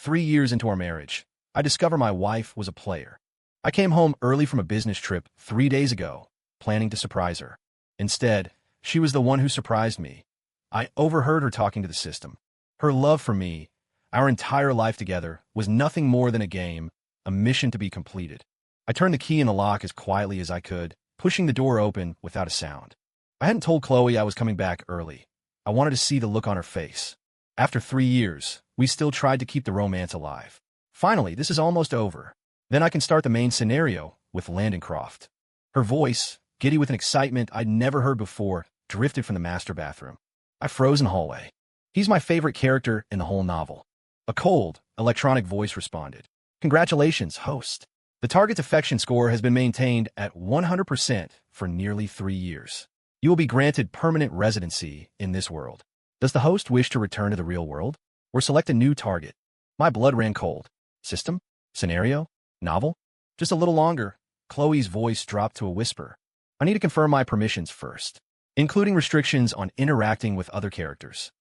3 years into our marriage, I discover my wife was a player. I came home early from a business trip 3 days ago, planning to surprise her. Instead, she was the one who surprised me. I overheard her talking to the system. Her love for me, our entire life together, was nothing more than a game, a mission to be completed. I turned the key in the lock as quietly as I could, pushing the door open without a sound. I hadn't told Chloe I was coming back early. I wanted to see the look on her face. After 3 years, we still tried to keep the romance alive. Finally, this is almost over. Then I can start the main scenario with Landencroft. Her voice, giddy with an excitement I'd never heard before, drifted from the master bathroom. I froze in the hallway. He's my favorite character in the whole novel. A cold, electronic voice responded. Congratulations, host. The target's affection score has been maintained at 100% for nearly 3 years. You will be granted permanent residency in this world. Does the host wish to return to the real world? Or select a new target? My blood ran cold. System? Scenario? Novel? Just a little longer. Chloe's voice dropped to a whisper. I need to confirm my permissions first, including restrictions on interacting with other characters.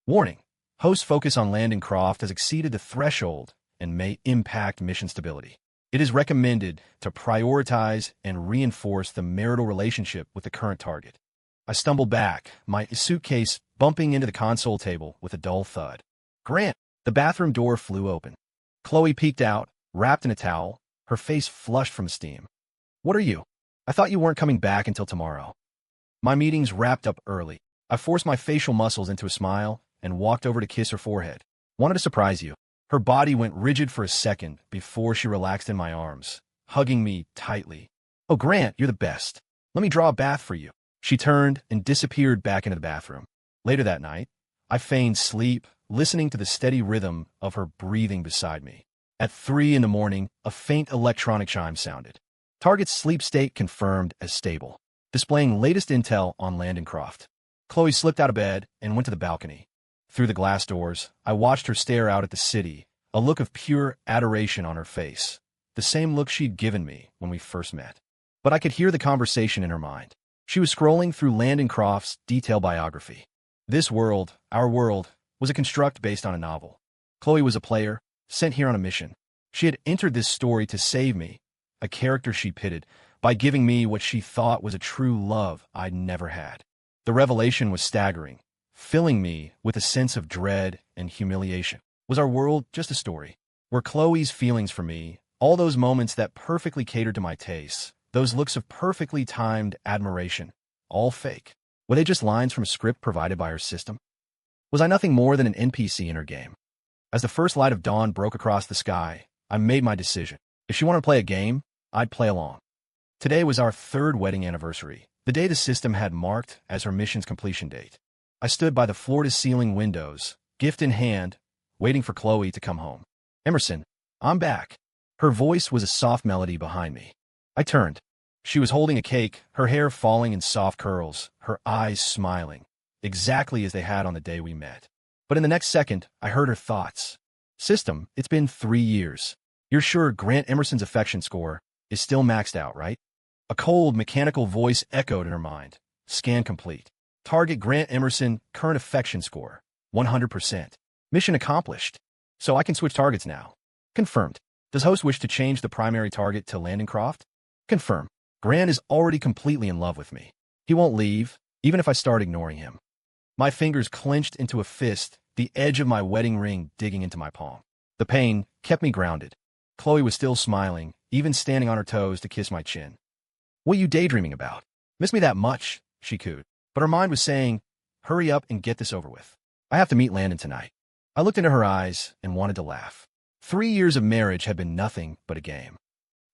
Warning. Host focus on Landencroft has exceeded the threshold and may impact mission stability. It is recommended to prioritize and reinforce the marital relationship with the current target. I stumbled back, my suitcase bumping into the console table with a dull thud. Grant! The bathroom door flew open. Chloe peeked out, wrapped in a towel, her face flushed from steam. What are you? I thought you weren't coming back until tomorrow. My meetings wrapped up early. I forced my facial muscles into a smile and walked over to kiss her forehead. Wanted to surprise you. Her body went rigid for a second before she relaxed in my arms, hugging me tightly. Oh, Grant, you're the best. Let me draw a bath for you. She turned and disappeared back into the bathroom. Later that night, I feigned sleep, listening to the steady rhythm of her breathing beside me. At 3 a.m, a faint electronic chime sounded. Target's sleep state confirmed as stable, displaying latest intel on Landencroft. Chloe slipped out of bed and went to the balcony. Through the glass doors, I watched her stare out at the city, a look of pure adoration on her face, the same look she'd given me when we first met. But I could hear the conversation in her mind. She was scrolling through Landencroft's detailed biography. This world, our world, was a construct based on a novel. Chloe was a player, sent here on a mission. She had entered this story to save me, a character she pitted, by giving me what she thought was a true love I'd never had. The revelation was staggering, filling me with a sense of dread and humiliation. Was our world just a story? Were Chloe's feelings for me, all those moments that perfectly catered to my tastes, those looks of perfectly timed admiration, all fake? Were they just lines from a script provided by her system? Was I nothing more than an NPC in her game? As the first light of dawn broke across the sky, I made my decision. If she wanted to play a game, I'd play along. Today was our 3rd wedding anniversary, the day the system had marked as her mission's completion date. I stood by the floor-to-ceiling windows, gift in hand, waiting for Chloe to come home. Emerson, I'm back. Her voice was a soft melody behind me. I turned. She was holding a cake, her hair falling in soft curls, her eyes smiling, exactly as they had on the day we met. But in the next second, I heard her thoughts. System, it's been 3 years. You're sure Grant Emerson's affection score is still maxed out, right? A cold, mechanical voice echoed in her mind. Scan complete. Target Grant Emerson, current affection score, 100%. Mission accomplished. So I can switch targets now. Confirmed. Does host wish to change the primary target to Landencroft? Confirm. Grant is already completely in love with me. He won't leave, even if I start ignoring him. My fingers clenched into a fist, the edge of my wedding ring digging into my palm. The pain kept me grounded. Chloe was still smiling, even standing on her toes to kiss my chin. What are you daydreaming about? Miss me that much? She cooed. But her mind was saying, hurry up and get this over with. I have to meet Landon tonight. I looked into her eyes and wanted to laugh. 3 years of marriage had been nothing but a game.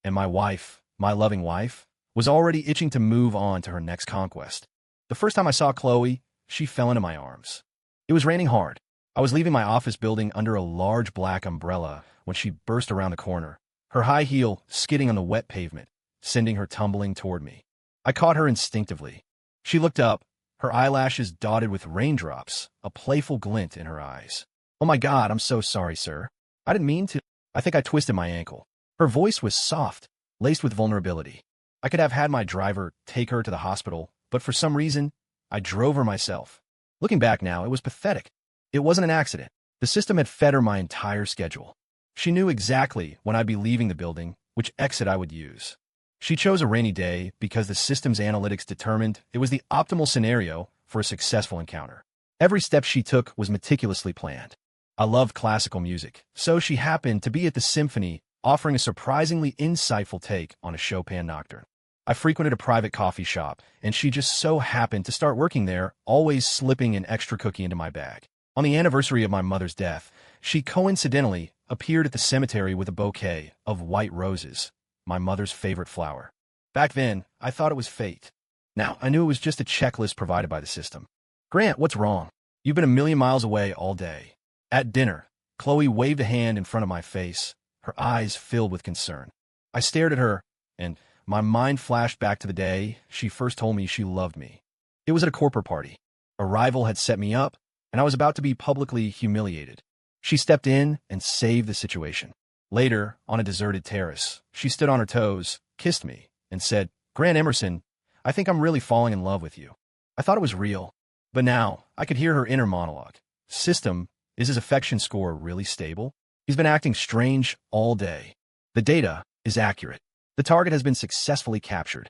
And my wife, my loving wife, was already itching to move on to her next conquest. The first time I saw Chloe, she fell into my arms. It was raining hard. I was leaving my office building under a large black umbrella when she burst around the corner, her high heel skidding on the wet pavement, sending her tumbling toward me. I caught her instinctively. She looked up, her eyelashes dotted with raindrops, a playful glint in her eyes. Oh my God, I'm so sorry, sir. I didn't mean to. I think I twisted my ankle. Her voice was soft, laced with vulnerability. I could have had my driver take her to the hospital, but for some reason, I drove her myself. Looking back now, it was pathetic. It wasn't an accident. The system had fed her my entire schedule. She knew exactly when I'd be leaving the building, which exit I would use. She chose a rainy day because the system's analytics determined it was the optimal scenario for a successful encounter. Every step she took was meticulously planned. I loved classical music, so she happened to be at the symphony offering a surprisingly insightful take on a Chopin nocturne. I frequented a private coffee shop, and she just so happened to start working there, always slipping an extra cookie into my bag. On the anniversary of my mother's death, she coincidentally appeared at the cemetery with a bouquet of white roses, my mother's favorite flower. Back then, I thought it was fate. Now, I knew it was just a checklist provided by the system. Grant, what's wrong? You've been a million miles away all day. At dinner, Chloe waved a hand in front of my face, her eyes filled with concern. I stared at her, and my mind flashed back to the day she first told me she loved me. It was at a corporate party. A rival had set me up, and I was about to be publicly humiliated. She stepped in and saved the situation. Later, on a deserted terrace, she stood on her toes, kissed me, and said, "Grant Emerson, I think I'm really falling in love with you." I thought it was real, but now I could hear her inner monologue. System, is his affection score really stable? He's been acting strange all day. The data is accurate. The target has been successfully captured.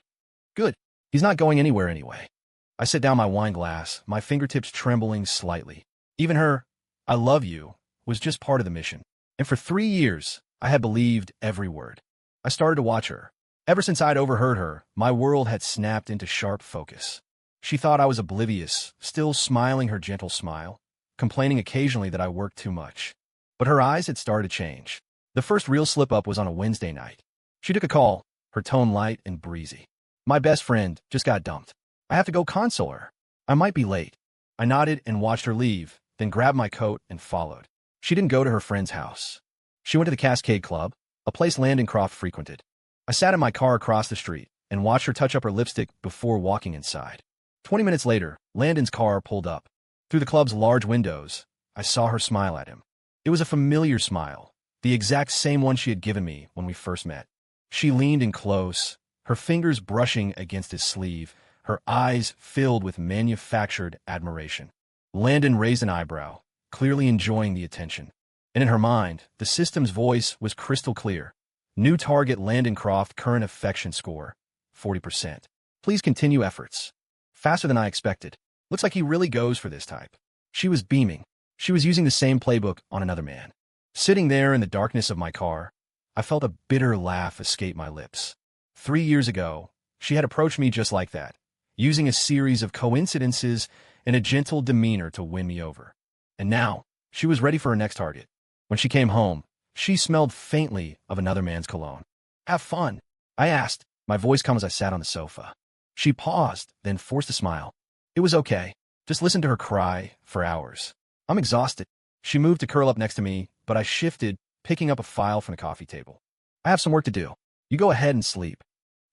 Good. He's not going anywhere anyway. I set down my wine glass, my fingertips trembling slightly. Even her, "I love you," was just part of the mission. And for 3 years, I had believed every word. I started to watch her. Ever since I'd overheard her, my world had snapped into sharp focus. She thought I was oblivious, still smiling her gentle smile, complaining occasionally that I worked too much. But her eyes had started to change. The first real slip-up was on a Wednesday night. She took a call, her tone light and breezy. "My best friend just got dumped. I have to go console her. I might be late." I nodded and watched her leave, then grabbed my coat and followed. She didn't go to her friend's house. She went to the Cascade Club, a place Landencroft frequented. I sat in my car across the street and watched her touch up her lipstick before walking inside. 20 minutes later, Landon's car pulled up. Through the club's large windows, I saw her smile at him. It was a familiar smile, the exact same one she had given me when we first met. She leaned in close, her fingers brushing against his sleeve, her eyes filled with manufactured admiration. Landon raised an eyebrow, clearly enjoying the attention. And in her mind, the system's voice was crystal clear. New target Landencroft current affection score, 40%. Please continue efforts. Faster than I expected. Looks like he really goes for this type. She was beaming. She was using the same playbook on another man. Sitting there in the darkness of my car, I felt a bitter laugh escape my lips. 3 years ago, she had approached me just like that, using a series of coincidences and a gentle demeanor to win me over. And now, she was ready for her next target. When she came home, she smelled faintly of another man's cologne. "Have fun?" I asked, my voice calm as I sat on the sofa. She paused, then forced a smile. "It was okay. Just listen to her cry for hours. I'm exhausted." She moved to curl up next to me, but I shifted, picking up a file from the coffee table. "I have some work to do. You go ahead and sleep."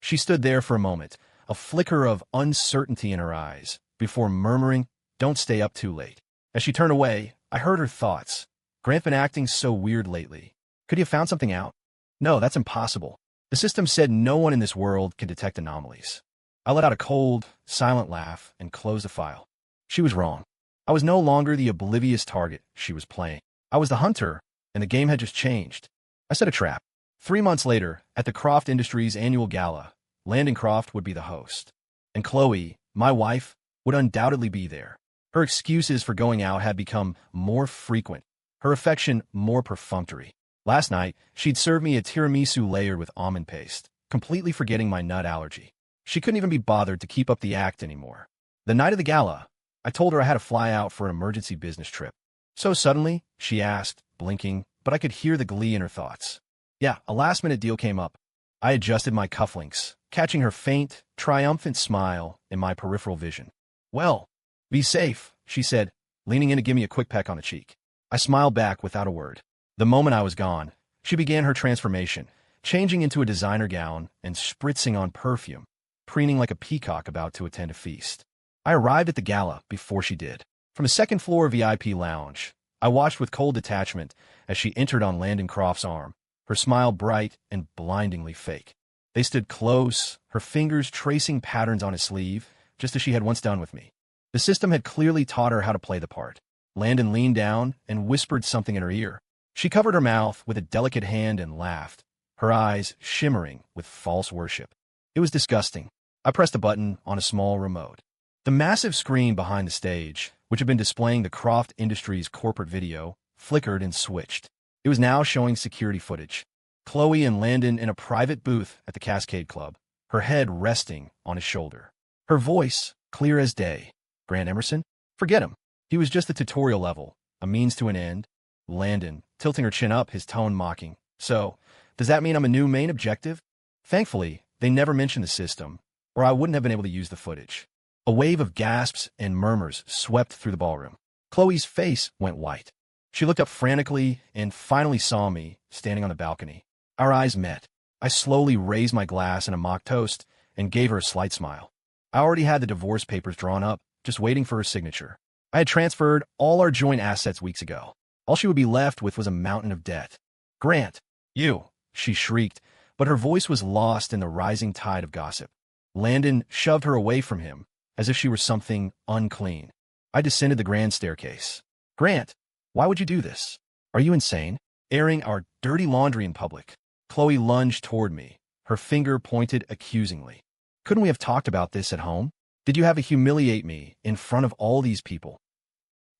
She stood there for a moment, a flicker of uncertainty in her eyes, before murmuring, "Don't stay up too late." As she turned away, I heard her thoughts. "Grant been acting so weird lately. Could you have found something out?" "No, that's impossible. The system said no one in this world can detect anomalies." I let out a cold, silent laugh and closed the file. She was wrong. I was no longer the oblivious target she was playing. I was the hunter, and the game had just changed. I set a trap. 3 months later, at the Croft Industries annual gala, Landencroft would be the host. And Chloe, my wife, would undoubtedly be there. Her excuses for going out had become more frequent, her affection more perfunctory. Last night, she'd served me a tiramisu layered with almond paste, completely forgetting my nut allergy. She couldn't even be bothered to keep up the act anymore. The night of the gala, I told her I had to fly out for an emergency business trip. "So suddenly?" she asked, blinking, but I could hear the glee in her thoughts. "Yeah, a last-minute deal came up." I adjusted my cufflinks, catching her faint, triumphant smile in my peripheral vision. "Well, be safe," she said, leaning in to give me a quick peck on the cheek. I smiled back without a word. The moment I was gone, she began her transformation, changing into a designer gown and spritzing on perfume, preening like a peacock about to attend a feast. I arrived at the gala before she did. From a second-floor VIP lounge, I watched with cold detachment as she entered on Landencroft's arm, her smile bright and blindingly fake. They stood close, her fingers tracing patterns on his sleeve, just as she had once done with me. The system had clearly taught her how to play the part. Landon leaned down and whispered something in her ear. She covered her mouth with a delicate hand and laughed, her eyes shimmering with false worship. It was disgusting. I pressed a button on a small remote. The massive screen behind the stage, which had been displaying the Croft Industries corporate video, flickered and switched. It was now showing security footage. Chloe and Landon in a private booth at the Cascade Club, her head resting on his shoulder. Her voice, clear as day. Grant Emerson? Forget him. He was just the tutorial level, a means to an end. Landon, tilting her chin up, his tone mocking. So, does that mean I'm a new main objective? Thankfully, they never mentioned the system, or I wouldn't have been able to use the footage. A wave of gasps and murmurs swept through the ballroom. Chloe's face went white. She looked up frantically and finally saw me, standing on the balcony. Our eyes met. I slowly raised my glass in a mock toast and gave her a slight smile. I already had the divorce papers drawn up, just waiting for her signature. I had transferred all our joint assets weeks ago. All she would be left with was a mountain of debt. Grant, you, she shrieked, but her voice was lost in the rising tide of gossip. Landon shoved her away from him, as if she were something unclean. I descended the grand staircase. Grant, why would you do this? Are you insane? Airing our dirty laundry in public. Chloe lunged toward me, her finger pointed accusingly. Couldn't we have talked about this at home? Did you have to humiliate me in front of all these people?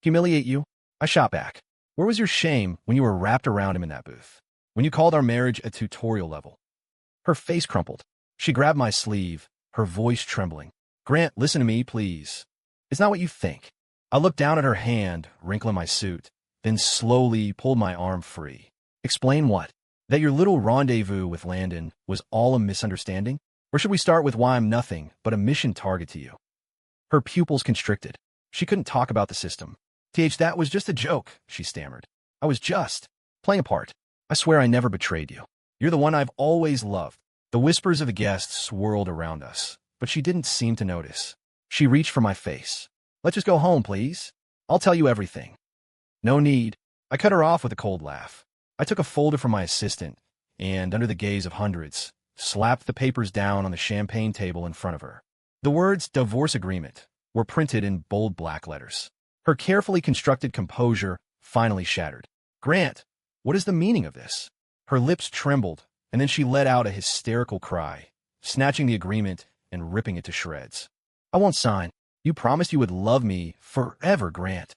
Humiliate you? I shot back. Where was your shame when you were wrapped around him in that booth? When you called our marriage a tutorial level? Her face crumpled. She grabbed my sleeve, her voice trembling. Grant, listen to me, please. It's not what you think. I looked down at her hand, wrinkling my suit, then slowly pulled my arm free. Explain what? That your little rendezvous with Landon was all a misunderstanding? Or should we start with why I'm nothing but a mission target to you? Her pupils constricted. She couldn't talk about the system. That was just a joke, she stammered. I was just playing a part. I swear I never betrayed you. You're the one I've always loved. The whispers of the guests swirled around us, but she didn't seem to notice. She reached for my face. Let's just go home, please. I'll tell you everything. No need. I cut her off with a cold laugh. I took a folder from my assistant and, under the gaze of hundreds, slapped the papers down on the champagne table in front of her. The words divorce agreement were printed in bold black letters. Her carefully constructed composure finally shattered. Grant, what is the meaning of this? Her lips trembled, and then she let out a hysterical cry, snatching the agreement and ripping it to shreds. I won't sign. You promised you would love me forever, Grant.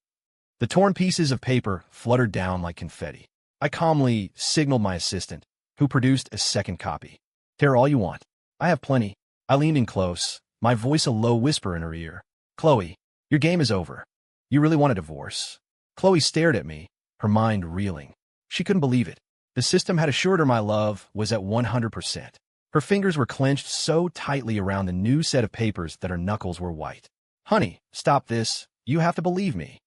The torn pieces of paper fluttered down like confetti. I calmly signaled my assistant, who produced a second copy. Tear all you want. I have plenty. I leaned in close, my voice a low whisper in her ear. Chloe, your game is over. You really want a divorce? Chloe stared at me, her mind reeling. She couldn't believe it. The system had assured her my love was at 100%. Her fingers were clenched so tightly around the new set of papers that her knuckles were white. Honey, stop this. You have to believe me.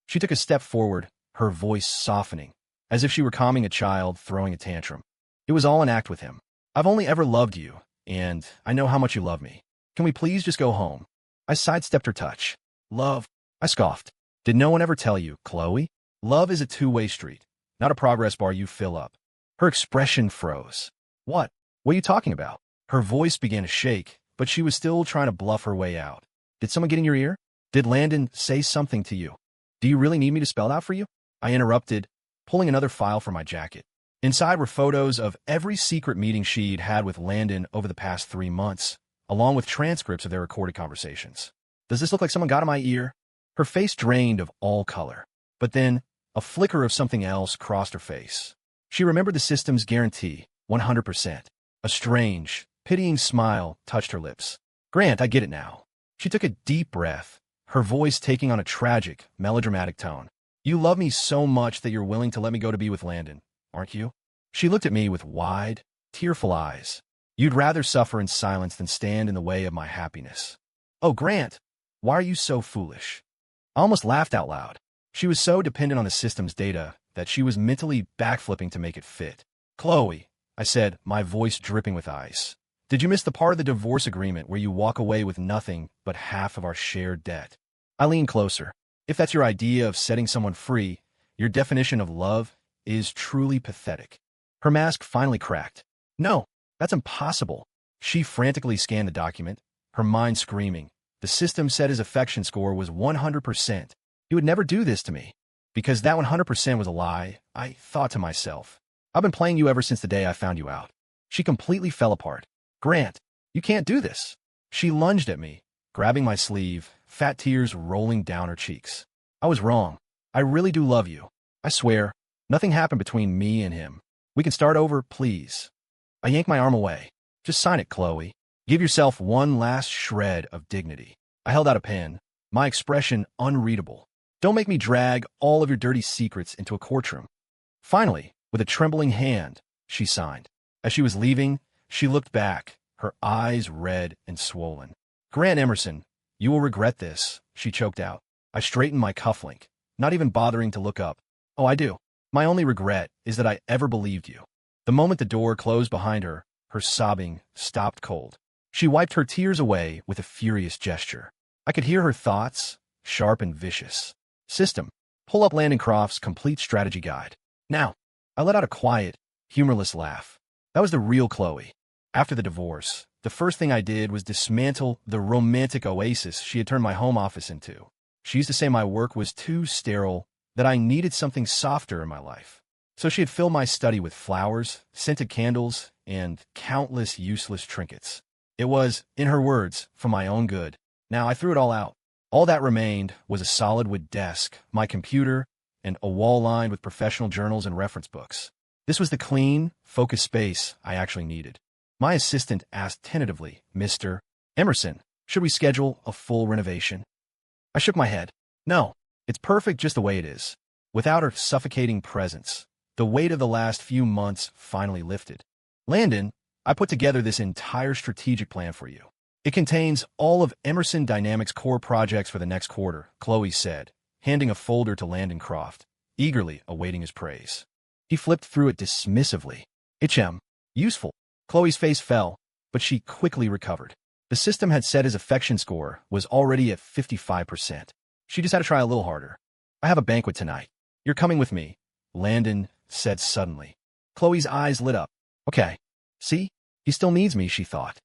She took a step forward, her voice softening, as if she were calming a child throwing a tantrum. It was all an act with him. I've only ever loved you, and I know how much you love me. Can we please just go home? I sidestepped her touch. Love, I scoffed. Did no one ever tell you, Chloe? Love is a two-way street, not a progress bar you fill up. Her expression froze. What? What are you talking about? Her voice began to shake, but she was still trying to bluff her way out. Did someone get in your ear? Did Landon say something to you? Do you really need me to spell it out for you? I interrupted, pulling another file from my jacket. Inside were photos of every secret meeting she'd had with Landon over the past 3 months, along with transcripts of their recorded conversations. Does this look like someone got in my ear? Her face drained of all color, but then a flicker of something else crossed her face. She remembered the system's guarantee, 100%. A strange, pitying smile touched her lips. Grant, I get it now. She took a deep breath, her voice taking on a tragic, melodramatic tone. You love me so much that you're willing to let me go to be with Landon, aren't you? She looked at me with wide, tearful eyes. You'd rather suffer in silence than stand in the way of my happiness. Oh, Grant, why are you so foolish? I almost laughed out loud. She was so dependent on the system's data that she was mentally backflipping to make it fit. Chloe, I said, my voice dripping with ice. Did you miss the part of the divorce agreement where you walk away with nothing but half of our shared debt? I leaned closer. If that's your idea of setting someone free, your definition of love is truly pathetic. Her mask finally cracked. No, that's impossible. She frantically scanned the document, her mind screaming. The system said his affection score was 100%. He would never do this to me. Because that 100% was a lie, I thought to myself. I've been playing you ever since the day I found you out. She completely fell apart. Grant, you can't do this. She lunged at me, grabbing my sleeve, fat tears rolling down her cheeks. I was wrong. I really do love you. I swear, nothing happened between me and him. We can start over, please. I yanked my arm away. Just sign it, Chloe. Give yourself one last shred of dignity. I held out a pen, my expression unreadable. Don't make me drag all of your dirty secrets into a courtroom. Finally, with a trembling hand, she signed. As she was leaving, she looked back, her eyes red and swollen. Grant Emerson, you will regret this, she choked out. I straightened my cufflink, not even bothering to look up. Oh, I do. My only regret is that I ever believed you. The moment the door closed behind her, her sobbing stopped cold. She wiped her tears away with a furious gesture. I could hear her thoughts, sharp and vicious. System, pull up Landon Croft's complete strategy guide. Now, I let out a quiet, humorless laugh. That was the real Chloe. After the divorce, the first thing I did was dismantle the romantic oasis she had turned my home office into. She used to say my work was too sterile, that I needed something softer in my life. So she had filled my study with flowers, scented candles, and countless useless trinkets. It was, in her words, for my own good. Now I threw it all out. All that remained was a solid wood desk, my computer, and a wall lined with professional journals and reference books. This was the clean, focused space I actually needed. My assistant asked tentatively, Mr. Emerson, should we schedule a full renovation? I shook my head. No, it's perfect just the way it is. Without her suffocating presence, the weight of the last few months finally lifted. Landon, I put together this entire strategic plan for you. It contains all of Emerson Dynamics' core projects for the next quarter, Chloe said, handing a folder to Landon Croft, eagerly awaiting his praise. He flipped through it dismissively. Useful. Chloe's face fell, but she quickly recovered. The system had said his affection score was already at 55%. She just had to try a little harder. I have a banquet tonight. You're coming with me, Landon said suddenly. Chloe's eyes lit up. Okay. See? He still needs me, she thought.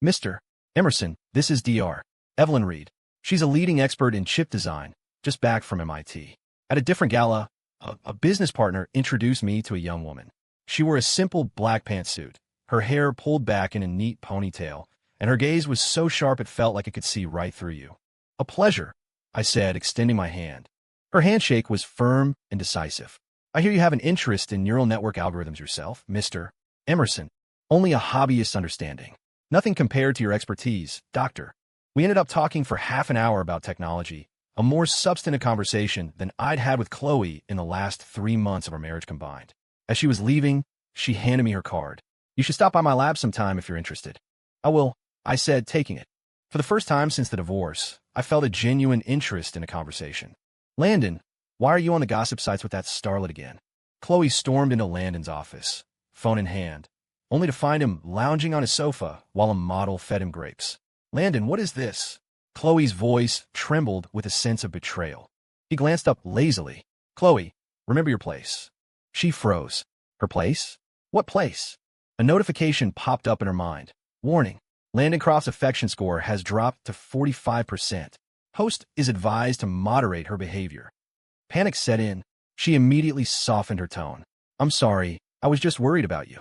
Mr. Emerson, this is Dr. Evelyn Reed. She's a leading expert in chip design, just back from MIT. At a different gala, a business partner introduced me to a young woman. She wore a simple black pantsuit, her hair pulled back in a neat ponytail, and her gaze was so sharp it felt like it could see right through you. A pleasure, I said, extending my hand. Her handshake was firm and decisive. I hear you have an interest in neural network algorithms yourself, Mr. Emerson. Only a hobbyist's understanding. Nothing compared to your expertise, Doctor. We ended up talking for half an hour about technology, a more substantive conversation than I'd had with Chloe in the last 3 months of our marriage combined. As she was leaving, she handed me her card. You should stop by my lab sometime if you're interested. I will, I said, taking it. For the first time since the divorce, I felt a genuine interest in a conversation. Landon, why are you on the gossip sites with that starlet again? Chloe stormed into Landon's office, phone in hand, only to find him lounging on his sofa while a model fed him grapes. Landon, what is this? Chloe's voice trembled with a sense of betrayal. He glanced up lazily. Chloe, remember your place. She froze. Her place? What place? A notification popped up in her mind. Warning. Landon Croft's affection score has dropped to 45%. Host is advised to moderate her behavior. Panic set in. She immediately softened her tone. I'm sorry. I was just worried about you.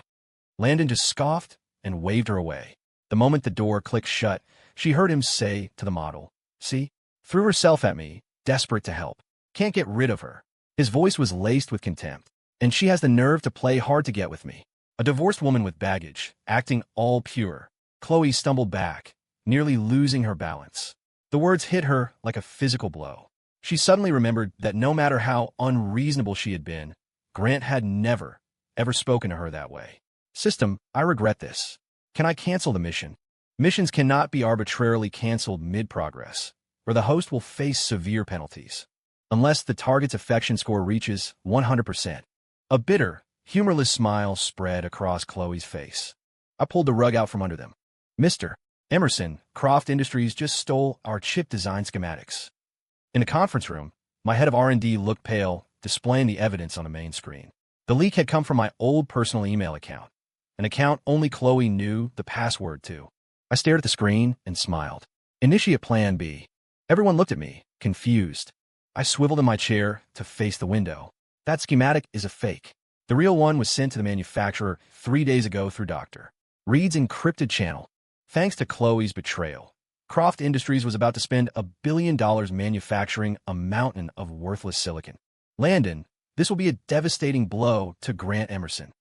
Landon just scoffed and waved her away. The moment the door clicked shut, she heard him say to the model, See? Threw herself at me, desperate to help. Can't get rid of her. His voice was laced with contempt. And she has the nerve to play hard to get with me. A divorced woman with baggage, acting all pure. Chloe stumbled back, nearly losing her balance. The words hit her like a physical blow. She suddenly remembered that no matter how unreasonable she had been, Grant had never, ever spoken to her that way. System, I regret this. Can I cancel the mission? Missions cannot be arbitrarily canceled mid-progress, or the host will face severe penalties, unless the target's affection score reaches 100%. A bitter, humorless smile spread across Chloe's face. I pulled the rug out from under them. Mr. Emerson, Croft Industries just stole our chip design schematics. In the conference room, my head of R&D looked pale, displaying the evidence on the main screen. The leak had come from my old personal email account, an account only Chloe knew the password to. I stared at the screen and smiled. Initiate Plan B. Everyone looked at me, confused. I swiveled in my chair to face the window. That schematic is a fake. The real one was sent to the manufacturer 3 days ago through Dr. Reed's encrypted channel. Thanks to Chloe's betrayal, Croft Industries was about to spend $1 billion manufacturing a mountain of worthless silicon. Landon, this will be a devastating blow to Grant Emerson,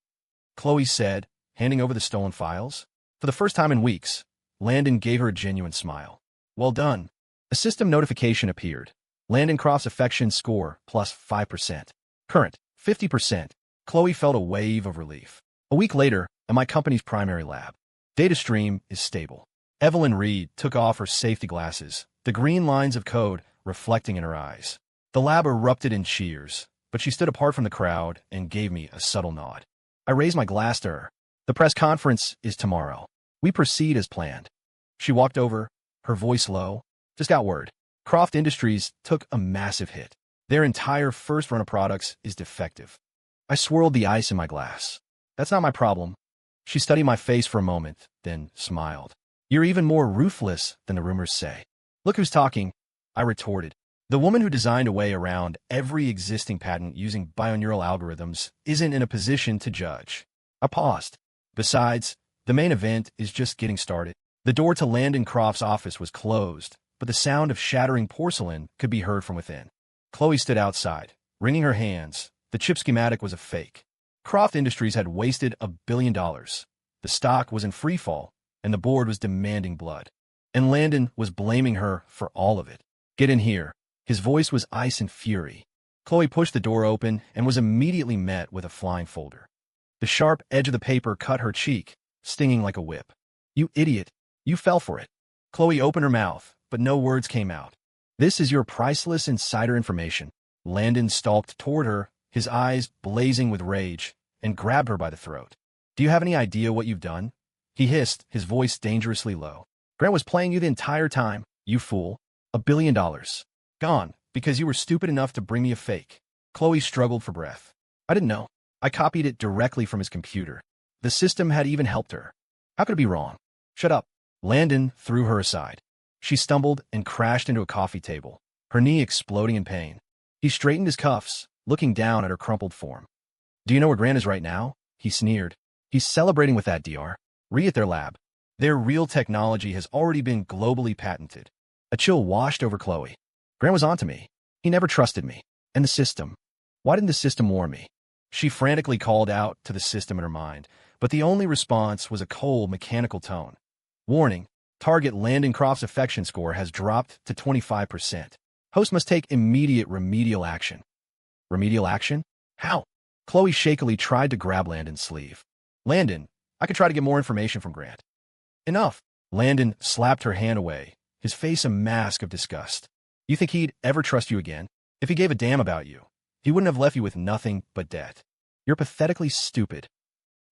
Chloe said, handing over the stolen files. For the first time in weeks, Landon gave her a genuine smile. Well done. A system notification appeared. Landon Croft's affection score plus 5%. Current, 50%. Chloe felt a wave of relief. A week later, at my company's primary lab, data stream is stable. Evelyn Reed took off her safety glasses, the green lines of code reflecting in her eyes. The lab erupted in cheers, but she stood apart from the crowd and gave me a subtle nod. I raised my glass to her. The press conference is tomorrow. We proceed as planned. She walked over, her voice low. Just got word. Croft Industries took a massive hit. Their entire first run of products is defective. I swirled the ice in my glass. That's not my problem. She studied my face for a moment, then smiled. You're even more ruthless than the rumors say. Look who's talking, I retorted. The woman who designed a way around every existing patent using bioneural algorithms isn't in a position to judge. I paused. Besides, the main event is just getting started. The door to Landon Croft's office was closed, but the sound of shattering porcelain could be heard from within. Chloe stood outside, wringing her hands. The chip schematic was a fake. Croft Industries had wasted $1 billion. The stock was in free fall, and the board was demanding blood. And Landon was blaming her for all of it. Get in here. His voice was ice and fury. Chloe pushed the door open and was immediately met with a flying folder. The sharp edge of the paper cut her cheek, stinging like a whip. You idiot. You fell for it. Chloe opened her mouth, but no words came out. This is your priceless insider information. Landon stalked toward her, his eyes blazing with rage, and grabbed her by the throat. Do you have any idea what you've done? He hissed, his voice dangerously low. Grant was playing you the entire time, you fool. $1 billion. Gone, because you were stupid enough to bring me a fake. Chloe struggled for breath. I didn't know. I copied it directly from his computer. The system had even helped her. How could it be wrong? Shut up. Landon threw her aside. She stumbled and crashed into a coffee table, her knee exploding in pain. He straightened his cuffs, looking down at her crumpled form. Do you know where Grant is right now? He sneered. He's celebrating with that DR. At their lab. Their real technology has already been globally patented. A chill washed over Chloe. Grant was onto me. He never trusted me. And the system. Why didn't the system warn me? She frantically called out to the system in her mind, but the only response was a cold, mechanical tone. Warning. Target Landon Croft's affection score has dropped to 25%. Host must take immediate remedial action. Remedial action? How? Chloe shakily tried to grab Landon's sleeve. Landon, I could try to get more information from Grant. Enough. Landon slapped her hand away, his face a mask of disgust. You think he'd ever trust you again? If he gave a damn about you, he wouldn't have left you with nothing but debt. You're pathetically stupid.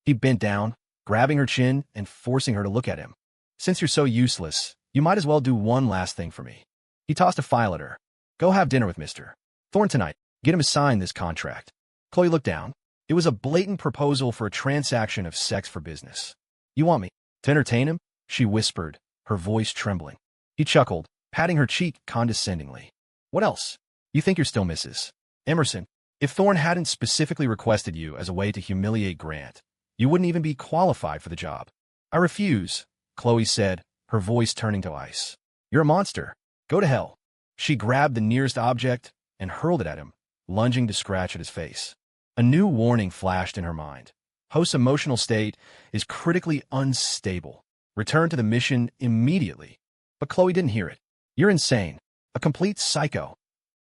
He bent down, grabbing her chin and forcing her to look at him. Since you're so useless, you might as well do one last thing for me. He tossed a file at her. Go have dinner with Mr. Thorne tonight. Get him to sign this contract. Chloe looked down. It was a blatant proposal for a transaction of sex for business. You want me to entertain him? She whispered, her voice trembling. He chuckled, patting her cheek condescendingly. What else? You think you're still Mrs. Emerson? If Thorne hadn't specifically requested you as a way to humiliate Grant, you wouldn't even be qualified for the job. I refuse, Chloe said, her voice turning to ice. You're a monster. Go to hell. She grabbed the nearest object and hurled it at him, lunging to scratch at his face. A new warning flashed in her mind. Host's emotional state is critically unstable. Return to the mission immediately. But Chloe didn't hear it. You're insane. A complete psycho.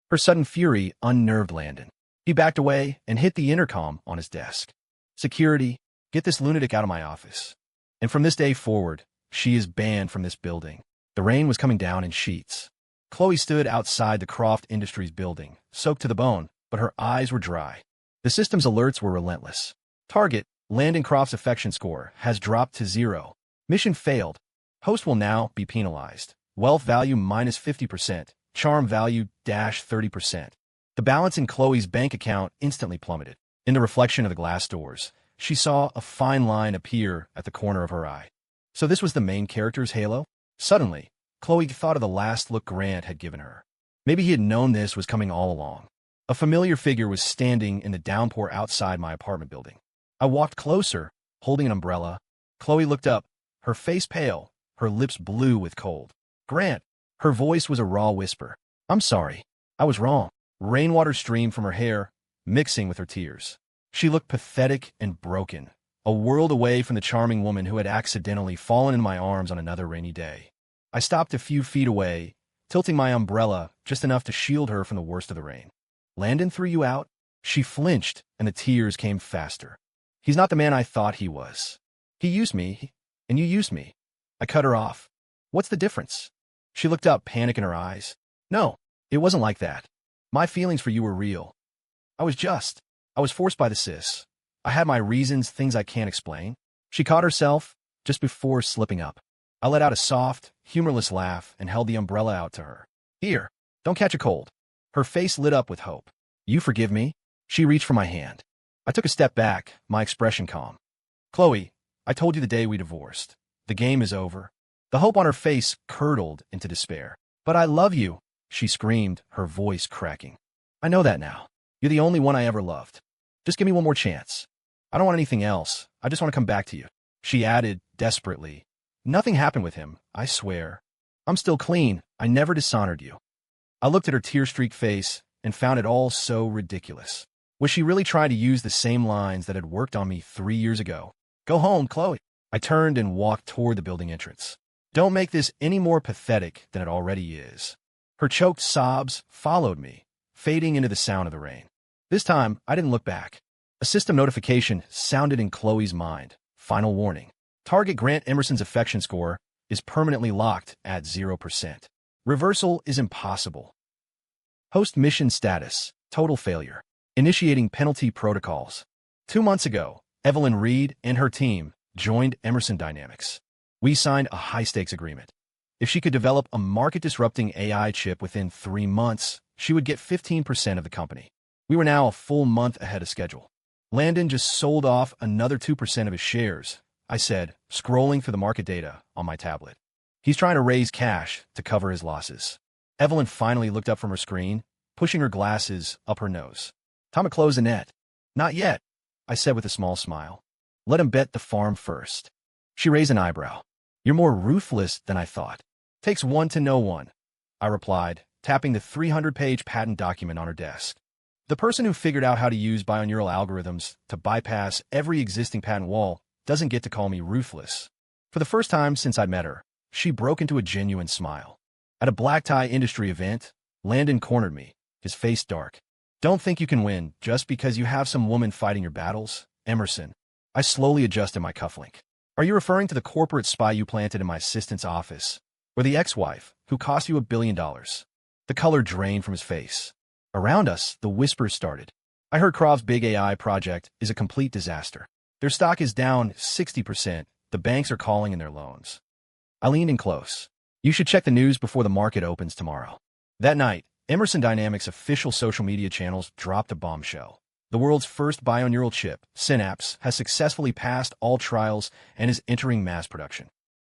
Her sudden fury unnerved Landon. He backed away and hit the intercom on his desk. Security, get this lunatic out of my office. And from this day forward, she is banned from this building. The rain was coming down in sheets. Chloe stood outside the Croft Industries building, soaked to the bone, but her eyes were dry. The system's alerts were relentless. Target, Landon Croft's affection score, has dropped to 0. Mission failed. Host will now be penalized. Wealth value minus 50%. Charm value dash 30%. The balance in Chloe's bank account instantly plummeted. In the reflection of the glass doors, she saw a fine line appear at the corner of her eye. So this was the main character's halo? Suddenly, Chloe thought of the last look Grant had given her. Maybe he had known this was coming all along. A familiar figure was standing in the downpour outside my apartment building. I walked closer, holding an umbrella. Chloe looked up, her face pale, her lips blue with cold. "Grant." Her voice was a raw whisper. "I'm sorry. I was wrong." Rainwater streamed from her hair, mixing with her tears. She looked pathetic and broken, a world away from the charming woman who had accidentally fallen in my arms on another rainy day. I stopped a few feet away, tilting my umbrella just enough to shield her from the worst of the rain. "Landon threw you out?" She flinched, and the tears came faster. "He's not the man I thought he was. He used me, and you used me." I cut her off. "What's the difference?" She looked up, panic in her eyes. "No, it wasn't like that. My feelings for you were real. I was forced by the sis. I had my reasons, things I can't explain." She caught herself just before slipping up. I let out a soft, humorless laugh and held the umbrella out to her. "Here, don't catch a cold." Her face lit up with hope. "You forgive me?" She reached for my hand. I took a step back, my expression calm. "Chloe, I told you the day we divorced. The game is over." The hope on her face curdled into despair. "But I love you," she screamed, her voice cracking. "I know that now. You're the only one I ever loved. Just give me one more chance. I don't want anything else. I just want to come back to you." She added, desperately, "Nothing happened with him, I swear. I'm still clean. I never dishonored you." I looked at her tear-streaked face and found it all so ridiculous. Was she really trying to use the same lines that had worked on me 3 years ago? "Go home, Chloe." I turned and walked toward the building entrance. "Don't make this any more pathetic than it already is." Her choked sobs followed me, fading into the sound of the rain. This time, I didn't look back. A system notification sounded in Chloe's mind. Final warning. Target Grant Emerson's affection score is permanently locked at 0%. Reversal is impossible. Host mission status, total failure. Initiating penalty protocols. 2 months ago, Evelyn Reed and her team joined Emerson Dynamics. We signed a high-stakes agreement. If she could develop a market-disrupting AI chip within 3 months, she would get 15% of the company. We were now a full month ahead of schedule. "Landon just sold off another 2% of his shares," I said, scrolling through the market data on my tablet. "He's trying to raise cash to cover his losses." Evelyn finally looked up from her screen, pushing her glasses up her nose. "Time to close the net." "Not yet," I said with a small smile. "Let him bet the farm first." She raised an eyebrow. "You're more ruthless than I thought." "Takes one to know one," I replied, tapping the 300-page patent document on her desk. "The person who figured out how to use binaural algorithms to bypass every existing patent wall doesn't get to call me ruthless." For the first time since I'd met her, she broke into a genuine smile. At a black-tie industry event, Landon cornered me, his face dark. "Don't think you can win just because you have some woman fighting your battles, Emerson." I slowly adjusted my cufflink. "Are you referring to the corporate spy you planted in my assistant's office, or the ex-wife who cost you $1 billion? The color drained from his face. Around us, the whispers started. I heard Krov's big AI project is a complete disaster. Their stock is down 60%. The banks are calling in their loans. I leaned in close. "You should check the news before the market opens tomorrow." That night, Emerson Dynamics' official social media channels dropped a bombshell. The world's first bioneural chip, Synopsis, has successfully passed all trials and is entering mass production.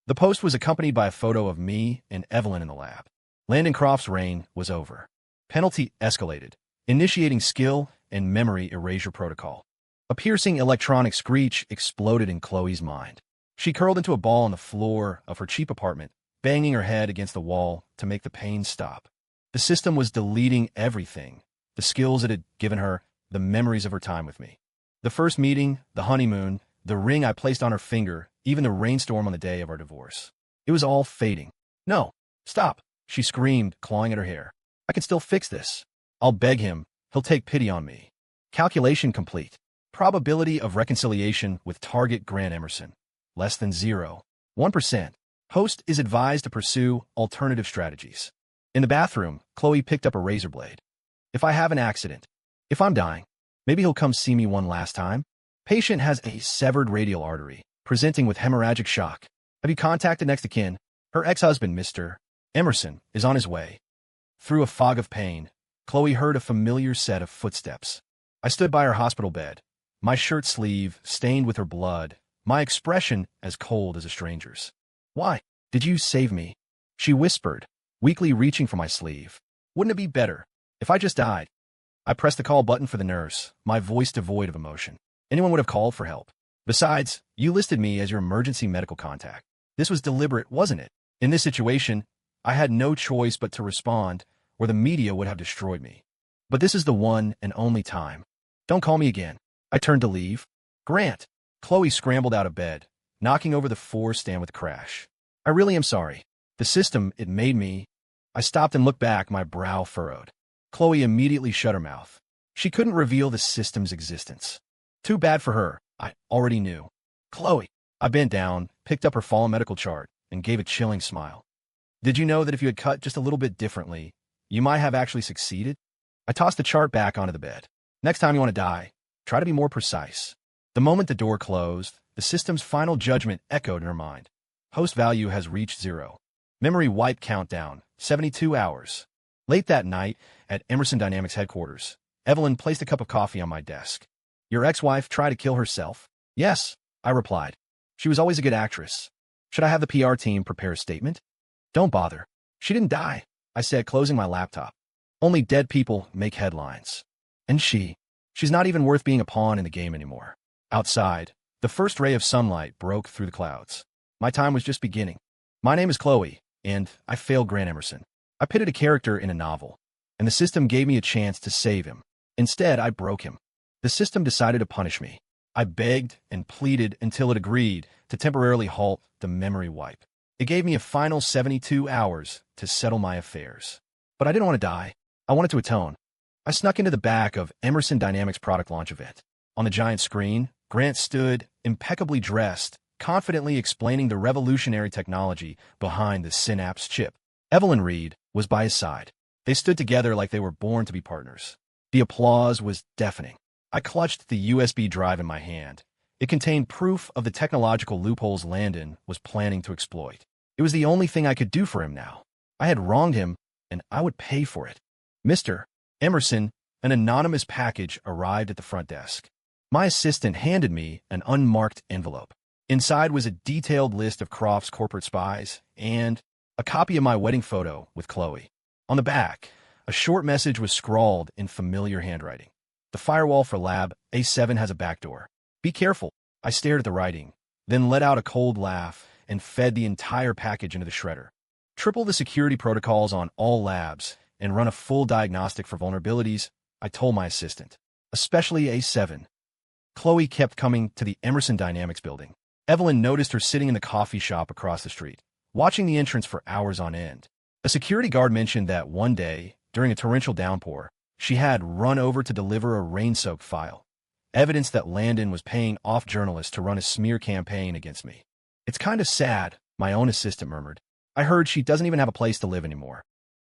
The post was accompanied by a photo of me and Evelyn in the lab. Landon Croft's reign was over. Penalty escalated, initiating skill and memory erasure protocol. A piercing electronic screech exploded in Chloe's mind. She curled into a ball on the floor of her cheap apartment, banging her head against the wall to make the pain stop. The system was deleting everything, the skills it had given her, the memories of her time with me. The first meeting, the honeymoon, the ring I placed on her finger, even the rainstorm on the day of our divorce. It was all fading. "No, stop," she screamed, clawing at her hair. "I can still fix this. I'll beg him. He'll take pity on me." Calculation complete. Probability of reconciliation with target Grant Emerson. Less than 0.1%. Host is advised to pursue alternative strategies. In the bathroom, Chloe picked up a razor blade. "If I have an accident, if I'm dying, maybe he'll come see me one last time." Patient has a severed radial artery, presenting with hemorrhagic shock. "Have you contacted next of kin? Her ex-husband, Mr. Emerson, is on his way." Through a fog of pain, Chloe heard a familiar set of footsteps. I stood by her hospital bed, my shirt sleeve stained with her blood, my expression as cold as a stranger's. "Why did you save me?" she whispered, weakly reaching for my sleeve. Wouldn't it be better if I just died? I pressed the call button for the nurse, my voice devoid of emotion. Anyone would have called for help. Besides, you listed me as your emergency medical contact. This was deliberate, wasn't it? In this situation, I had no choice but to respond, or the media would have destroyed me. But this is the one and only time. Don't call me again. I turned to leave. Grant! Chloe scrambled out of bed, knocking over the four-stand with a crash. I really am sorry. The system, it made me. I stopped and looked back, my brow furrowed. Chloe immediately shut her mouth. She couldn't reveal the system's existence. Too bad for her, I already knew. Chloe! I bent down, picked up her fallen medical chart, and gave a chilling smile. Did you know that if you had cut just a little bit differently, you might have actually succeeded? I tossed the chart back onto the bed. Next time you want to die, try to be more precise. The moment the door closed, the system's final judgment echoed in her mind. Host value has reached 0. Memory wipe countdown, 72 hours. Late that night, at Emerson Dynamics headquarters, Evelyn placed a cup of coffee on my desk. Your ex-wife tried to kill herself? Yes, I replied. She was always a good actress. Should I have the PR team prepare a statement? Don't bother. She didn't die, I said, closing my laptop. Only dead people make headlines. And she's not even worth being a pawn in the game anymore. Outside, the first ray of sunlight broke through the clouds. My time was just beginning. My name is Chloe, and I failed Grant Emerson. I pitted a character in a novel, and the system gave me a chance to save him. Instead, I broke him. The system decided to punish me. I begged and pleaded until it agreed to temporarily halt the memory wipe. It gave me a final 72 hours to settle my affairs. But I didn't want to die. I wanted to atone. I snuck into the back of Emerson Dynamics product launch event. On the giant screen, Grant stood, impeccably dressed, confidently explaining the revolutionary technology behind the Synopsis chip. Evelyn Reed was by his side. They stood together like they were born to be partners. The applause was deafening. I clutched the USB drive in my hand. It contained proof of the technological loopholes Landon was planning to exploit. It was the only thing I could do for him now. I had wronged him, and I would pay for it. Mr. Emerson, an anonymous package arrived at the front desk. My assistant handed me an unmarked envelope. Inside was a detailed list of Croft's corporate spies and a copy of my wedding photo with Chloe. On the back, a short message was scrawled in familiar handwriting. The firewall for Lab A7 has a backdoor. Be careful. I stared at the writing, then let out a cold laugh and fed the entire package into the shredder. Triple the security protocols on all labs and run a full diagnostic for vulnerabilities, I told my assistant. Especially A7. Chloe kept coming to the Emerson Dynamics building. Evelyn noticed her sitting in the coffee shop across the street, watching the entrance for hours on end. A security guard mentioned that one day, during a torrential downpour, she had run over to deliver a rain-soaked file, evidence that Landon was paying off journalists to run a smear campaign against me. It's kind of sad, my own assistant murmured. I heard she doesn't even have a place to live anymore.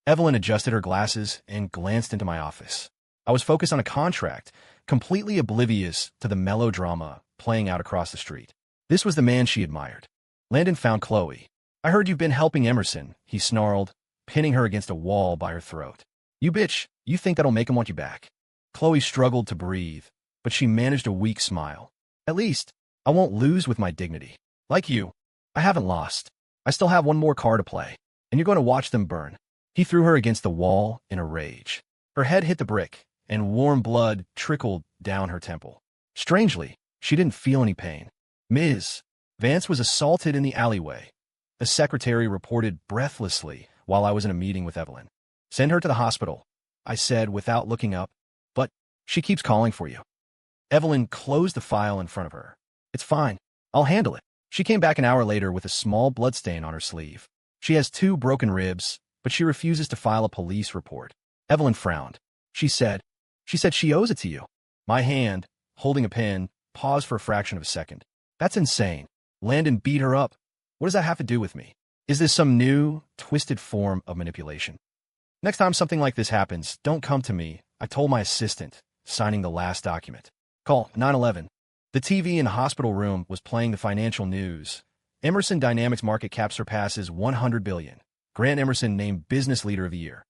Evelyn adjusted her glasses and glanced into my office. I was focused on a contract, completely oblivious to the melodrama playing out across the street. This was the man she admired. Landon found Chloe. I heard you've been helping Emerson, he snarled, pinning her against a wall by her throat. You bitch, you think that'll make him want you back? Chloe struggled to breathe, but she managed a weak smile. At least, I won't lose with my dignity. Like you, I haven't lost. I still have one more card to play, and you're going to watch them burn. He threw her against the wall in a rage. Her head hit the brick, and warm blood trickled down her temple. Strangely, she didn't feel any pain. Ms. Vance was assaulted in the alleyway. The secretary reported breathlessly while I was in a meeting with Evelyn. Send her to the hospital, I said without looking up, but she keeps calling for you. Evelyn closed the file in front of her. It's fine. I'll handle it. She came back an hour later with a small bloodstain on her sleeve. She has 2 broken ribs, but she refuses to file a police report. Evelyn frowned. She said she owes it to you. My hand, holding a pen, paused for a fraction of a second. That's insane. Landon beat her up. What does that have to do with me? Is this some new, twisted form of manipulation? Next time something like this happens, don't come to me, I told my assistant, signing the last document. Call 911. The TV in the hospital room was playing the financial news. Emerson Dynamics market cap surpasses $100 billion. Grant Emerson named Business Leader of the Year.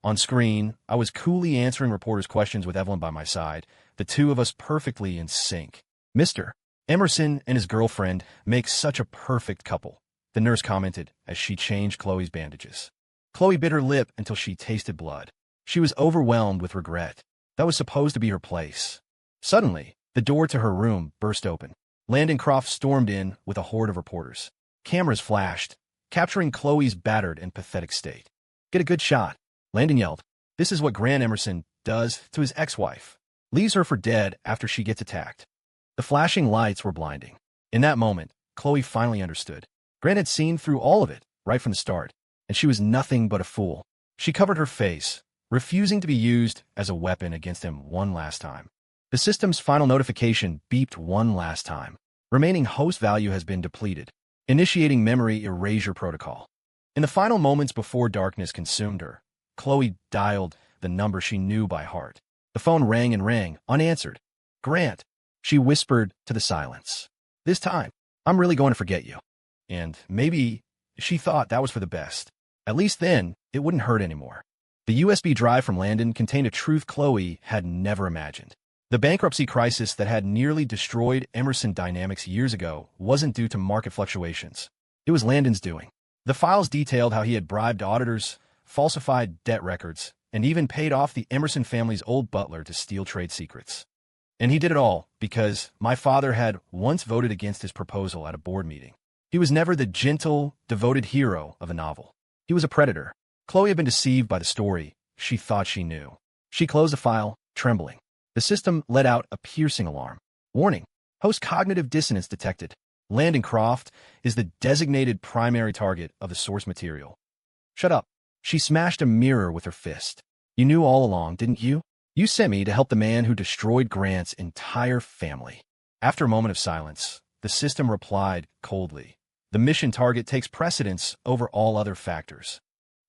On screen, I was coolly answering reporters' questions with Evelyn by my side, the two of us perfectly in sync. Mr. Emerson and his girlfriend make such a perfect couple, the nurse commented as she changed Chloe's bandages. Chloe bit her lip until she tasted blood. She was overwhelmed with regret. That was supposed to be her place. Suddenly, the door to her room burst open. Landon Croft stormed in with a horde of reporters. Cameras flashed, capturing Chloe's battered and pathetic state. "Get a good shot," Landon yelled. "This is what Grant Emerson does to his ex-wife. Leaves her for dead after she gets attacked." The flashing lights were blinding. In that moment, Chloe finally understood. Grant had seen through all of it, right from the start, and she was nothing but a fool. She covered her face, refusing to be used as a weapon against him one last time. The system's final notification beeped one last time. Remaining host value has been depleted. Initiating memory erasure protocol. In the final moments before darkness consumed her, Chloe dialed the number she knew by heart. The phone rang and rang, unanswered. "Grant," she whispered to the silence. "This time, I'm really going to forget you." And maybe she thought that was for the best. At least then, it wouldn't hurt anymore. The USB drive from Landon contained a truth Chloe had never imagined. The bankruptcy crisis that had nearly destroyed Emerson Dynamics years ago wasn't due to market fluctuations. It was Landon's doing. The files detailed how he had bribed auditors, falsified debt records, and even paid off the Emerson family's old butler to steal trade secrets. And he did it all because my father had once voted against his proposal at a board meeting. He was never the gentle, devoted hero of a novel. He was a predator. Chloe had been deceived by the story she thought she knew. She closed the file, trembling. The system let out a piercing alarm. "Warning, host cognitive dissonance detected. Landon Croft is the designated primary target of the source material." "Shut up." She smashed a mirror with her fist. "You knew all along, didn't you? You sent me to help the man who destroyed Grant's entire family." After a moment of silence, the system replied coldly. "The mission target takes precedence over all other factors."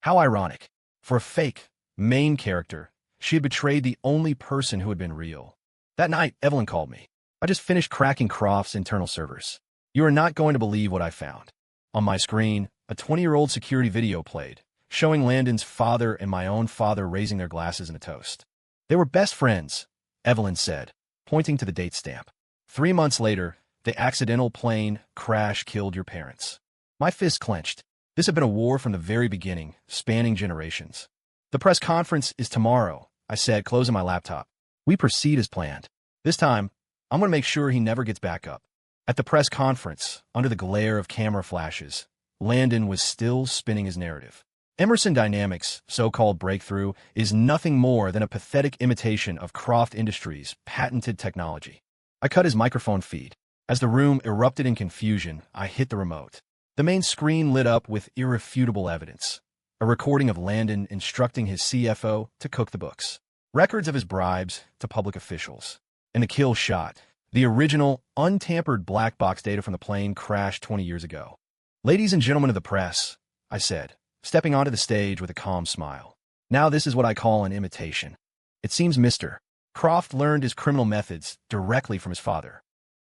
How ironic. For a fake, main character, she had betrayed the only person who had been real. That night, Evelyn called me. "I just finished cracking Croft's internal servers. You are not going to believe what I found." On my screen, a 20-year-old security video played, showing Landon's father and my own father raising their glasses in a toast. "They were best friends," Evelyn said, pointing to the date stamp. 3 months later, the accidental plane crash killed your parents." My fist clenched. This had been a war from the very beginning, spanning generations. "The press conference is tomorrow," I said, closing my laptop. "We proceed as planned. This time, I'm going to make sure he never gets back up." At the press conference, under the glare of camera flashes, Landon was still spinning his narrative. Emerson Dynamics' so-called breakthrough is nothing more than a pathetic imitation of Croft Industries' patented technology. I cut his microphone feed. As the room erupted in confusion, I hit the remote. The main screen lit up with irrefutable evidence. A recording of Landon instructing his CFO to cook the books. Records of his bribes to public officials. And the kill shot. The original, untampered black box data from the plane crashed 20 years ago. "Ladies and gentlemen of the press," I said, stepping onto the stage with a calm smile. "Now this is what I call an imitation. It seems Mr. Croft learned his criminal methods directly from his father."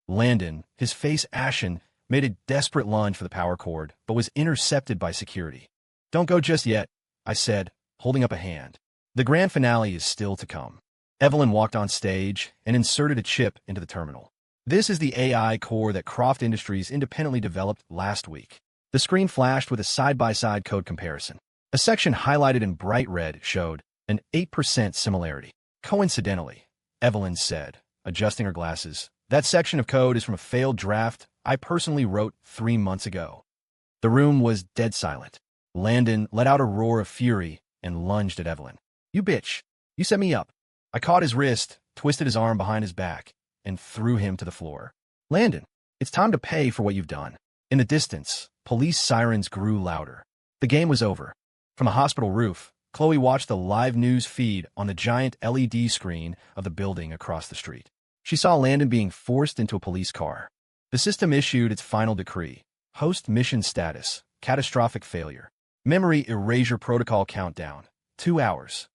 Landon, his face ashen, made a desperate lunge for the power cord, but was intercepted by security. "Don't go just yet," I said, holding up a hand. "The grand finale is still to come." Evelyn walked on stage and inserted a chip into the terminal. "This is the AI core that Croft Industries independently developed last week." The screen flashed with a side-by-side code comparison. A section highlighted in bright red showed an 8% similarity. "Coincidentally," Evelyn said, adjusting her glasses, "that section of code is from a failed draft I personally wrote 3 months ago." The room was dead silent. Landon let out a roar of fury and lunged at Evelyn. "You bitch! You set me up!" I caught his wrist, twisted his arm behind his back, and threw him to the floor. "Landon, it's time to pay for what you've done." In the distance, police sirens grew louder. The game was over. From a hospital roof, Chloe watched the live news feed on the giant LED screen of the building across the street. She saw Landon being forced into a police car. The system issued its final decree. Host mission status, catastrophic failure. Memory erasure protocol countdown, 2 hours.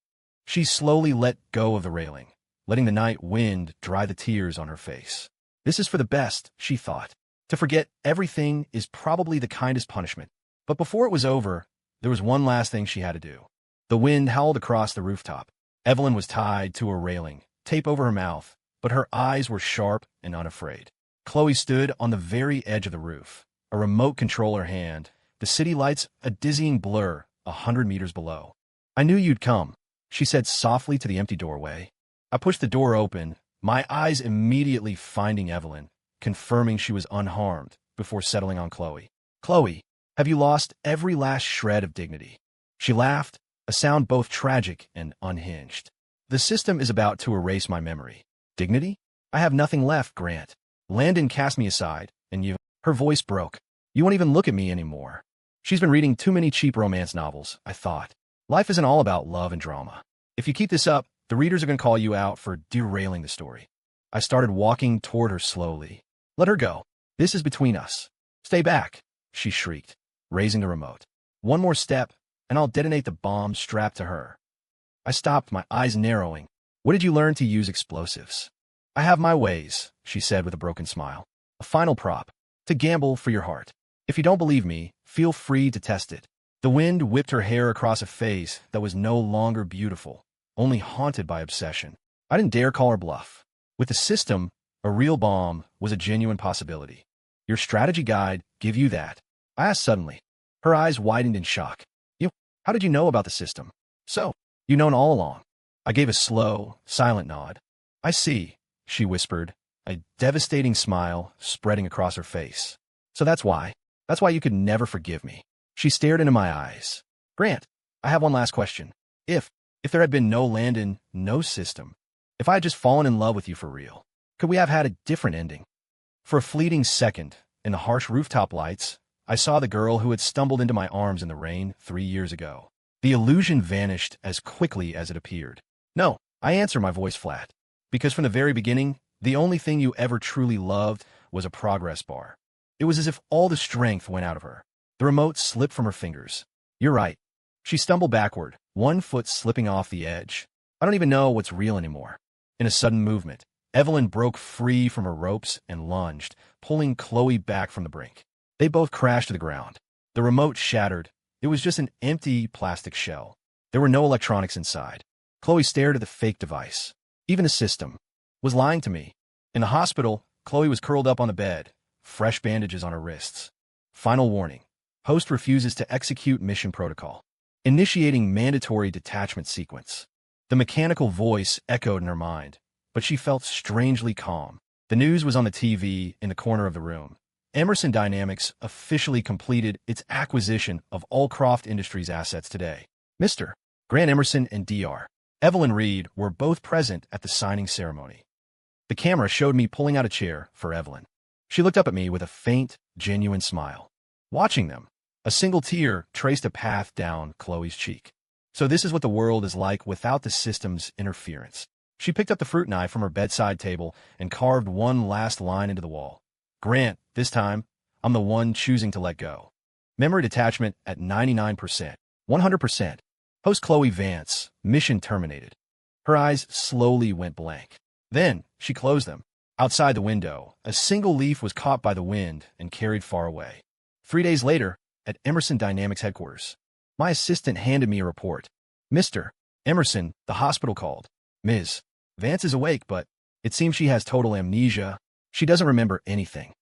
She slowly let go of the railing, letting the night wind dry the tears on her face. This is for the best, she thought. To forget everything is probably the kindest punishment. But before it was over, there was one last thing she had to do. The wind howled across the rooftop. Evelyn was tied to a railing, tape over her mouth, but her eyes were sharp and unafraid. Chloe stood on the very edge of the roof, a remote controller hand, the city lights a dizzying blur 100 meters below. "I knew you'd come," she said softly to the empty doorway. I pushed the door open, my eyes immediately finding Evelyn, confirming she was unharmed before settling on Chloe. Chloe, have you lost every last shred of dignity? She laughed, a sound both tragic and unhinged. The system is about to erase my memory. Dignity? I have nothing left, Grant. Landon cast me aside, and you— Her voice broke. You won't even look at me anymore. She's been reading too many cheap romance novels, I thought. Life isn't all about love and drama. If you keep this up, the readers are going to call you out for derailing the story. I started walking toward her slowly. Let her go. This is between us. Stay back, she shrieked, raising the remote. One more step, and I'll detonate the bomb strapped to her. I stopped, my eyes narrowing. What did you learn to use explosives? I have my ways, she said with a broken smile. A final prop. To gamble for your heart. If you don't believe me, feel free to test it. The wind whipped her hair across a face that was no longer beautiful, only haunted by obsession. I didn't dare call her bluff. With the system, a real bomb was a genuine possibility. Your strategy guide give you that? I asked suddenly. Her eyes widened in shock. How did you know about the system? So, you've known all along. I gave a slow, silent nod. I see, she whispered, a devastating smile spreading across her face. So that's why you could never forgive me. She stared into my eyes. Grant, I have one last question. If there had been no Landon, no system, if I had just fallen in love with you for real, could we have had a different ending? For a fleeting second, in the harsh rooftop lights, I saw the girl who had stumbled into my arms in the rain 3 years ago. The illusion vanished as quickly as it appeared. No, I answered, my voice flat. Because from the very beginning, the only thing you ever truly loved was a progress bar. It was as if all the strength went out of her. The remote slipped from her fingers. You're right. She stumbled backward, one foot slipping off the edge. I don't even know what's real anymore. In a sudden movement, Evelyn broke free from her ropes and lunged, pulling Chloe back from the brink. They both crashed to the ground. The remote shattered. It was just an empty plastic shell. There were no electronics inside. Chloe stared at the fake device. Even the system was lying to me. In the hospital, Chloe was curled up on the bed, fresh bandages on her wrists. Final warning. Host refuses to execute mission protocol. Initiating mandatory detachment sequence. The mechanical voice echoed in her mind, but she felt strangely calm. The news was on the TV in the corner of the room. Emerson Dynamics officially completed its acquisition of Allcroft Industries assets today. Mr. Grant Emerson and Dr. Evelyn Reed were both present at the signing ceremony. The camera showed me pulling out a chair for Evelyn. She looked up at me with a faint, genuine smile. Watching them, a single tear traced a path down Chloe's cheek. So this is what the world is like without the system's interference. She picked up the fruit knife from her bedside table and carved one last line into the wall. Grant, this time, I'm the one choosing to let go. Memory detachment at 99%. 100%. Host Chloe Vance, mission terminated. Her eyes slowly went blank. Then, she closed them. Outside the window, a single leaf was caught by the wind and carried far away. 3 days later, at Emerson Dynamics headquarters, my assistant handed me a report. Mr. Emerson, the hospital called. Ms. Vance is awake, but it seems she has total amnesia. She doesn't remember anything.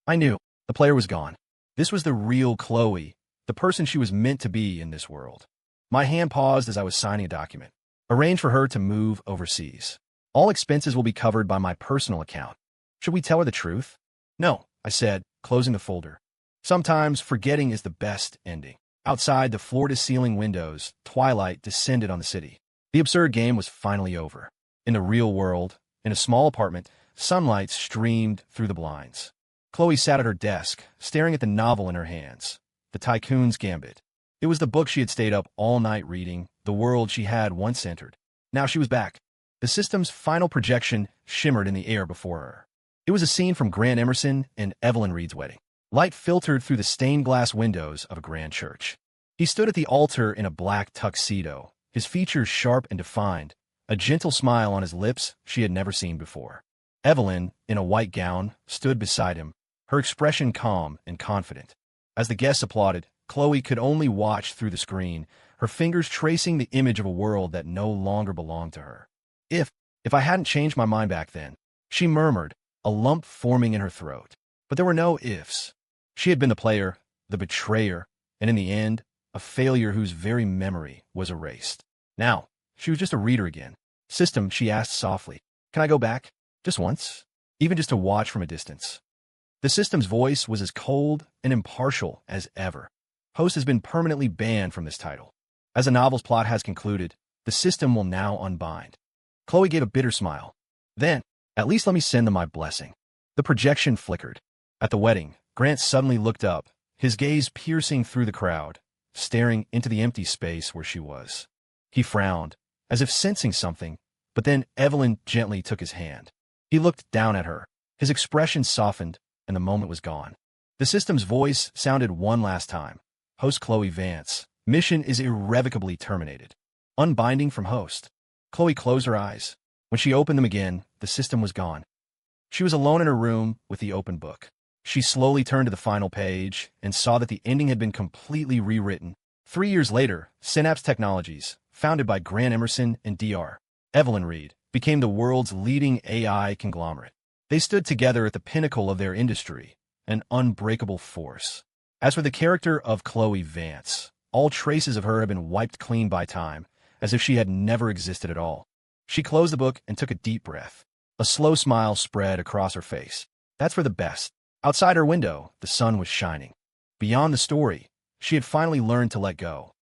I knew. The player was gone. This was the real Chloe, the person she was meant to be in this world. My hand paused as I was signing a document. Arrange for her to move overseas. All expenses will be covered by my personal account. Should we tell her the truth? No, I said, closing the folder. Sometimes forgetting is the best ending. Outside the floor-to-ceiling windows, twilight descended on the city. The absurd game was finally over. In the real world, in a small apartment, sunlight streamed through the blinds. Chloe sat at her desk, staring at the novel in her hands, The Tycoon's Gambit. It was the book she had stayed up all night reading, the world she had once entered. Now she was back. The system's final projection shimmered in the air before her. It was a scene from Grant Emerson and Evelyn Reed's wedding. Light filtered through the stained glass windows of a grand church. He stood at the altar in a black tuxedo, his features sharp and defined, a gentle smile on his lips she had never seen before. Evelyn, in a white gown, stood beside him, her expression calm and confident. As the guests applauded, Chloe could only watch through the screen, her fingers tracing the image of a world that no longer belonged to her. If I hadn't changed my mind back then, she murmured, a lump forming in her throat. But there were no ifs. She had been the player, the betrayer, and in the end, a failure whose very memory was erased. Now, She was just a reader again. System, she asked softly. Can I go back? Just once? Even just to watch from a distance. The system's voice was as cold and impartial as ever. Host has been permanently banned from this title. As the novel's plot has concluded, the system will now unbind. Chloe gave a bitter smile. Then, at least let me send them my blessing. The projection flickered. At the wedding, Grant suddenly looked up, his gaze piercing through the crowd, staring into the empty space where she was. He frowned, as if sensing something, but then Evelyn gently took his hand. He looked down at her. His expression softened, and the moment was gone. The system's voice sounded one last time. Host Chloe Vance. Mission is irrevocably terminated. Unbinding from host. Chloe closed her eyes. When she opened them again, the system was gone. She was alone in her room with the open book. She slowly turned to the final page and saw that the ending had been completely rewritten. 3 years later, Synopsis Technologies, founded by Grant Emerson and Dr. Evelyn Reed, became the world's leading AI conglomerate. They stood together at the pinnacle of their industry, an unbreakable force. As for the character of Chloe Vance, all traces of her have been wiped clean by time, as if she had never existed at all. She closed the book and took a deep breath. A slow smile spread across her face. That's for the best. Outside her window, the sun was shining. Beyond the story, she had finally learned to let go.